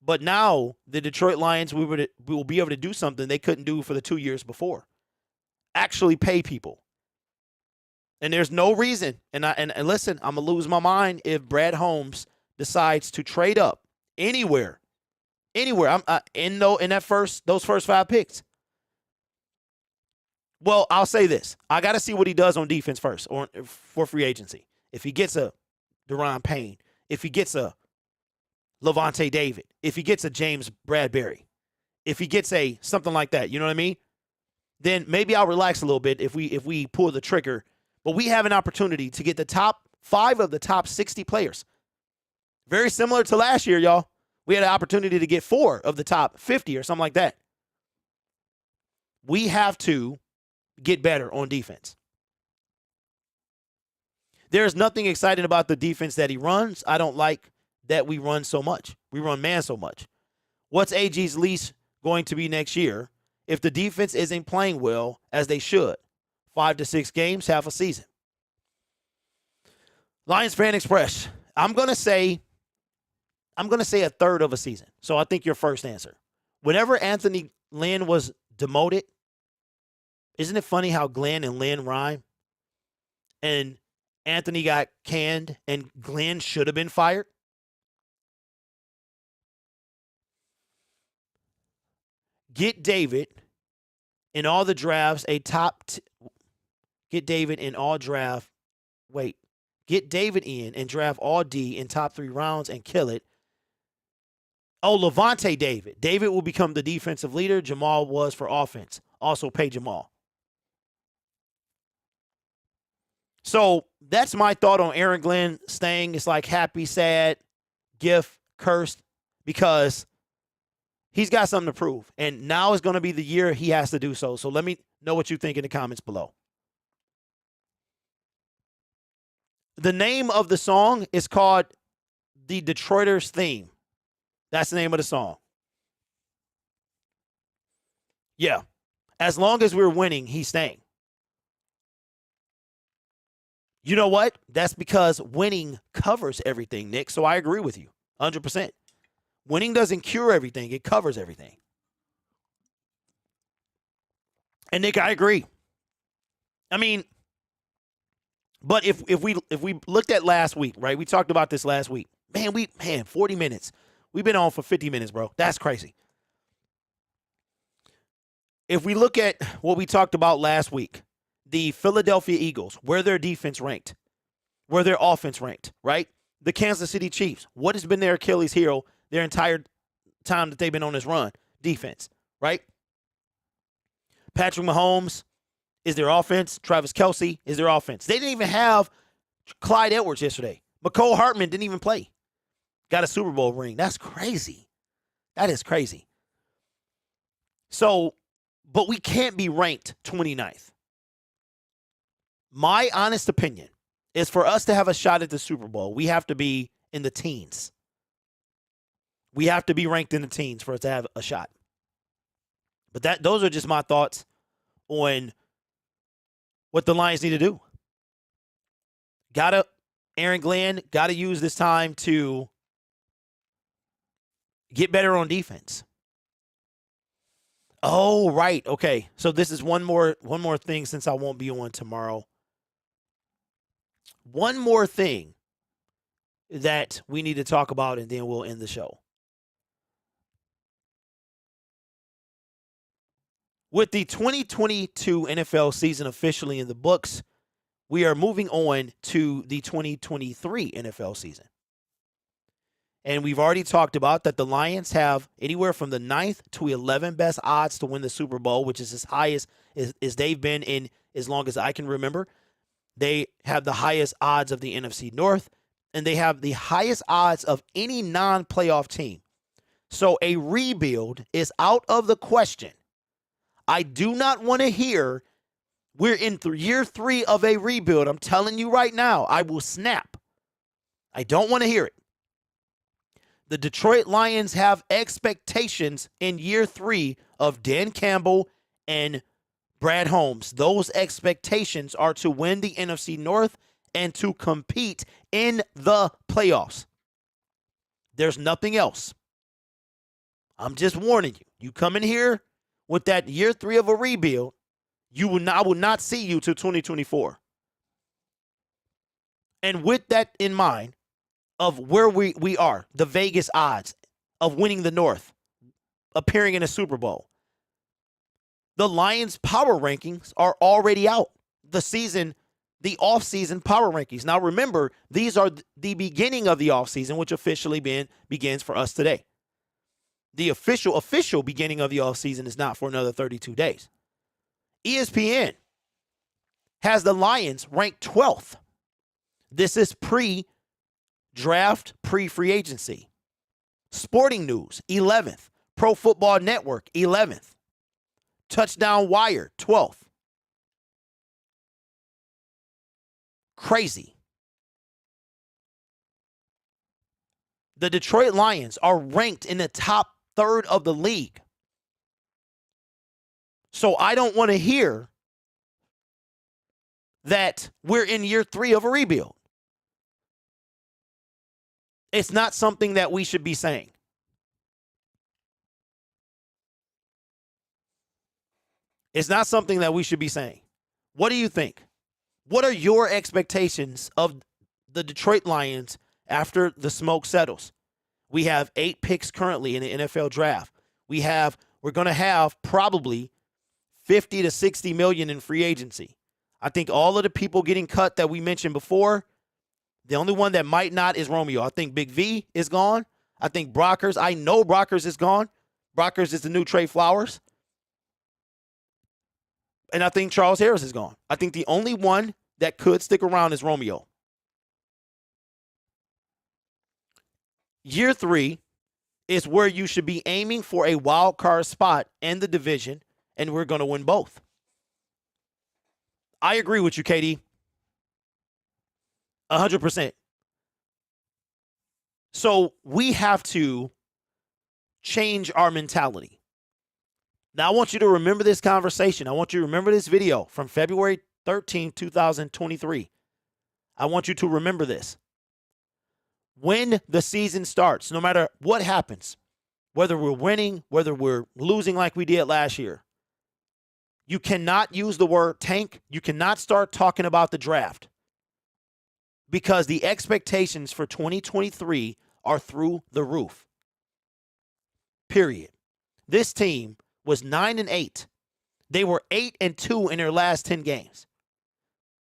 But now the Detroit Lions will be able to do something they couldn't do for the 2 years before. Actually pay people. And there's no reason, and listen, I'm going to lose my mind if Brad Holmes decides to trade up anywhere. I'm in those first 5 picks. Well, I'll say this. I got to see what he does on defense first or for free agency. If he gets a Deron Payne, if he gets a Levante David, if he gets a James Bradbury, if he gets a something like that, you know what I mean? Then maybe I'll relax a little bit if we pull the trigger. But we have an opportunity to get the top 5 of the top 60 players. Very similar to last year, y'all. We had an opportunity to get 4 of the top 50 or something like that. We have to get better on defense. There's nothing exciting about the defense that he runs. I don't like that we run so much. We run man so much. What's AG's lease going to be next year if the defense isn't playing well as they should? 5 to 6 games, half a season. Lions Fan Express. I'm going to say a third of a season. So I think your first answer. Whenever Anthony Lynn was demoted, isn't it funny how Glenn and Lynn rhyme? And Anthony got canned and Glenn should have been fired. Get David in all the drafts Get David in and draft all D in top 3 rounds and kill it. Oh, Levante David. David will become the defensive leader. Jamal was for offense. Also pay Jamal. So that's my thought on Aaron Glenn staying. It's like happy, sad, gift, cursed, because he's got something to prove. And now is going to be the year he has to do so. So let me know what you think in the comments below. The name of the song is called The Detroiters Theme. That's the name of the song. Yeah. As long as we're winning, he's staying. You know what? That's because winning covers everything, Nick. So I agree with you 100%. Winning doesn't cure everything. It covers everything. And Nick, I agree. I mean, but if we looked at last week, right? We talked about this last week. Man, 40 minutes. We've been on for 50 minutes, bro. That's crazy. if we look at what we talked about last week, the Philadelphia Eagles, where their defense ranked, where their offense ranked, right? The Kansas City Chiefs, what has been their Achilles heel their entire time that they've been on this run? Defense, right? Patrick Mahomes is their offense. Travis Kelce is their offense. They didn't even have Clyde Edwards yesterday. McCole Hartman didn't even play. Got a Super Bowl ring. That's crazy. That is crazy. So, but we can't be ranked 29th. My honest opinion is for us to have a shot at the Super Bowl, we have to be in the teens. We have to be ranked in the teens for us to have a shot. But those are just my thoughts on what the Lions need to do. Aaron Glenn, got to use this time to get better on defense. Oh, right. Okay. So this is one more thing since I won't be on tomorrow. One more thing that we need to talk about, and then we'll end the show. With the 2022 NFL season officially in the books, we are moving on to the 2023 NFL season. And we've already talked about that the Lions have anywhere from the 9th to 11th best odds to win the Super Bowl, which is as high as they've been in as long as I can remember. They have the highest odds of the NFC North, and they have the highest odds of any non-playoff team. So a rebuild is out of the question. I do not want to hear we're in year 3 of a rebuild. I'm telling you right now, I will snap. I don't want to hear it. The Detroit Lions have expectations in year 3 of Dan Campbell and Brad Holmes. Those expectations are to win the NFC North and to compete in the playoffs. There's nothing else. I'm just warning you. You come in here with that year 3 of a rebuild, I will not see you till 2024. And with that in mind, of where we are, the Vegas odds of winning the North, appearing in a Super Bowl, the Lions' power rankings are already out. The off-season power rankings. Now remember, these are the beginning of the off-season, which officially begins for us today. The official beginning of the offseason is not for another 32 days. ESPN has the Lions ranked 12th. This is pre-draft, pre-free agency. Sporting News, 11th. Pro Football Network, 11th. Touchdown Wire, 12th. Crazy. The Detroit Lions are ranked in the top third of the league. So I don't want to hear that we're in year 3 of a rebuild. It's not something that we should be saying. It's not something that we should be saying. What do you think? What are your expectations of the Detroit Lions after the smoke settles? We have 8 picks currently in the NFL draft. We're going to have probably 50 to 60 million in free agency. I think all of the people getting cut that we mentioned before, the only one that might not is Romeo. I think Big V is gone. I think I know Brockers is gone. Brockers is the new Trey Flowers. And I think Charles Harris is gone. I think the only one that could stick around is Romeo. Year 3 is where you should be aiming for a wild card spot in the division, and we're going to win both. I agree with you, KD. 100%. So we have to change our mentality. Now, I want you to remember this conversation. I want you to remember this video from February 13, 2023. I want you to remember this. When the season starts, no matter what happens, whether we're winning, whether we're losing like we did last year, you cannot use the word tank. You cannot start talking about the draft because the expectations for 2023 are through the roof. Period. This team was 9-8 They were 8-2 in their last 10 games.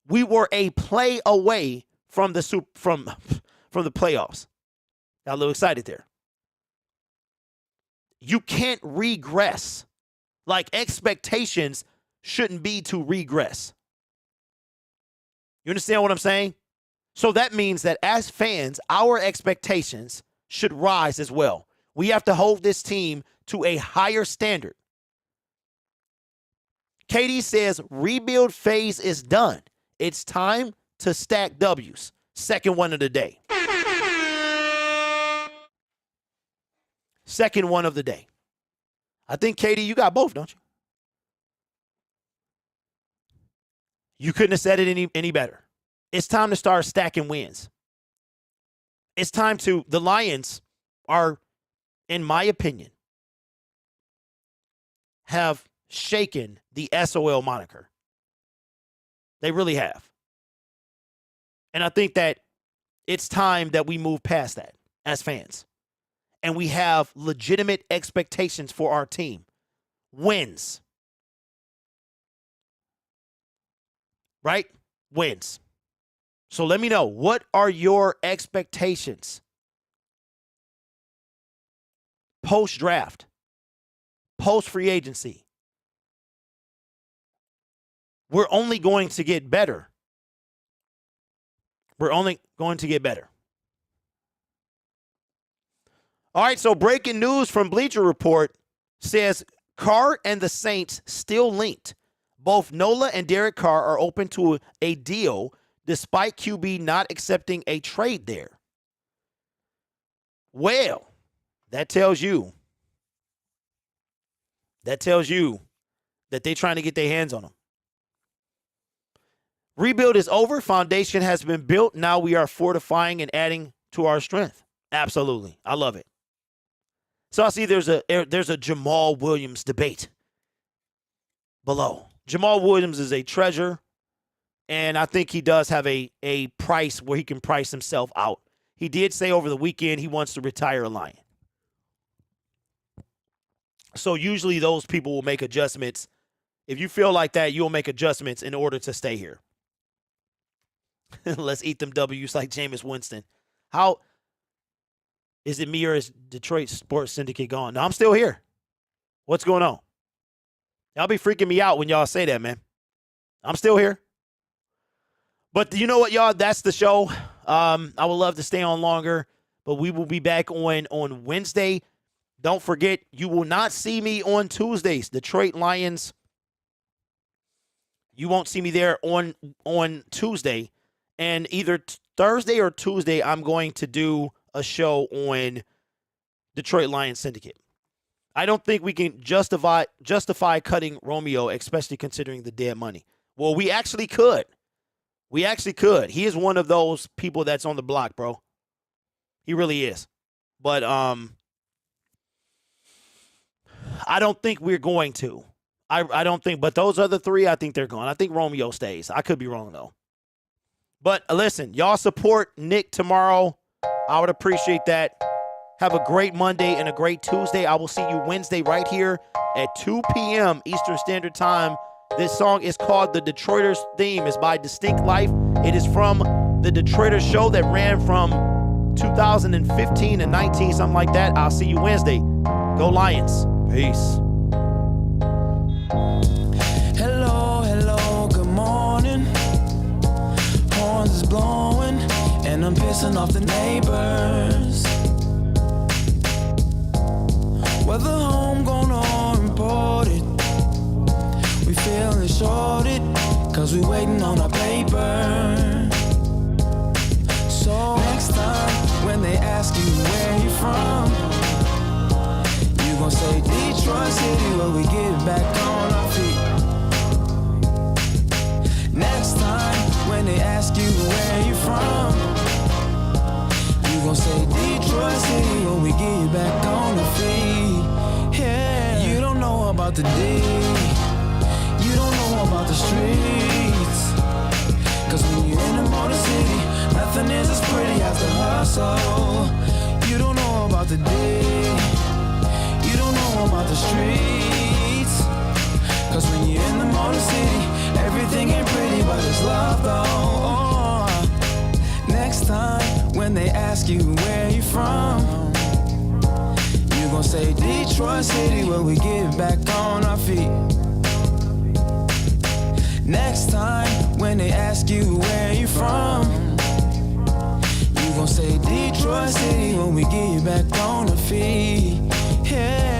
We were a play away from the from the playoffs. Got a little excited there. You can't regress. Like, expectations shouldn't be to regress. You understand what I'm saying? So that means that as fans, our expectations should rise as well. We have to hold this team to a higher standard. KD says rebuild phase is done. It's time to stack W's. Second one of the day. Second one of the day. I think, KD, you got both, don't you? You couldn't have said it any better. It's time to start stacking wins. It's time to, the Lions are, in my opinion, have shaken the SOL moniker. They really have. And I think that it's time that we move past that as fans. And we have legitimate expectations for our team. Wins. Right? Wins. So let me know, what are your expectations post-draft, post-free agency? We're only going to get better. We're only going to get better. All right, so breaking news from Bleacher Report says Carr and the Saints still linked. Both Nola and Derek Carr are open to a deal despite QB not accepting a trade there. Well, that tells you that they're trying to get their hands on him. Rebuild is over. Foundation has been built. Now we are fortifying and adding to our strength. Absolutely. I love it. So I see there's a Jamal Williams debate below. Jamal Williams is a treasure, and I think he does have a price where he can price himself out. He did say over the weekend he wants to retire a Lion. So usually those people will make adjustments. If you feel like that, you'll make adjustments in order to stay here. Let's eat them W's like Jameis Winston. How is it me or is Detroit Sports Syndicate gone? No, I'm still here. What's going on? Y'all be freaking me out when y'all say that, man. I'm still here. But you know what, y'all? That's the show. I would love to stay on longer, but we will be back on Wednesday. Don't forget, you will not see me on Tuesdays. Detroit Lions, you won't see me there on Tuesday. And either Thursday or Tuesday, I'm going to do a show on Detroit Lions Syndicate. I don't think we can justify cutting Romeo, especially considering the dead money. Well, we actually could. We actually could. He is one of those people that's on the block, bro. He really is. But I don't think we're going to. I don't think. But those other three, I think they're gone. I think Romeo stays. I could be wrong, though. But listen, y'all support Nick tomorrow. I would appreciate that. Have a great Monday and a great Tuesday. I will see you Wednesday right here at 2 p.m. Eastern Standard Time. This song is called The Detroiters Theme. It's by Distinct Life. It is from the Detroiters show that ran from 2015 and 19, something like that. I'll see you Wednesday. Go Lions. Peace. Hello, good morning. Horns is blowing, and I'm pissing off the neighbors. Whether homegrown or imported, we feeling shorted, cause we waiting on our paper. So next time, when they ask you where you from, you gon' say Detroit City, where we get back on our feet. Next time, when they ask you where you from, you gon' say Detroit City, when we get back on our feet. Yeah, you don't know about the D, you don't know about the streets, cause when you're in the motor city, nothing is as pretty as the hustle. You don't know about the D, you don't know about the streets, cause when you're in Motor City, everything ain't pretty, but it's love though. Next time when they ask you where you from, you gon' say Detroit City, where we get back on our feet. Next time when they ask you where you from, you gon' say Detroit City, when we get back on our feet. Yeah.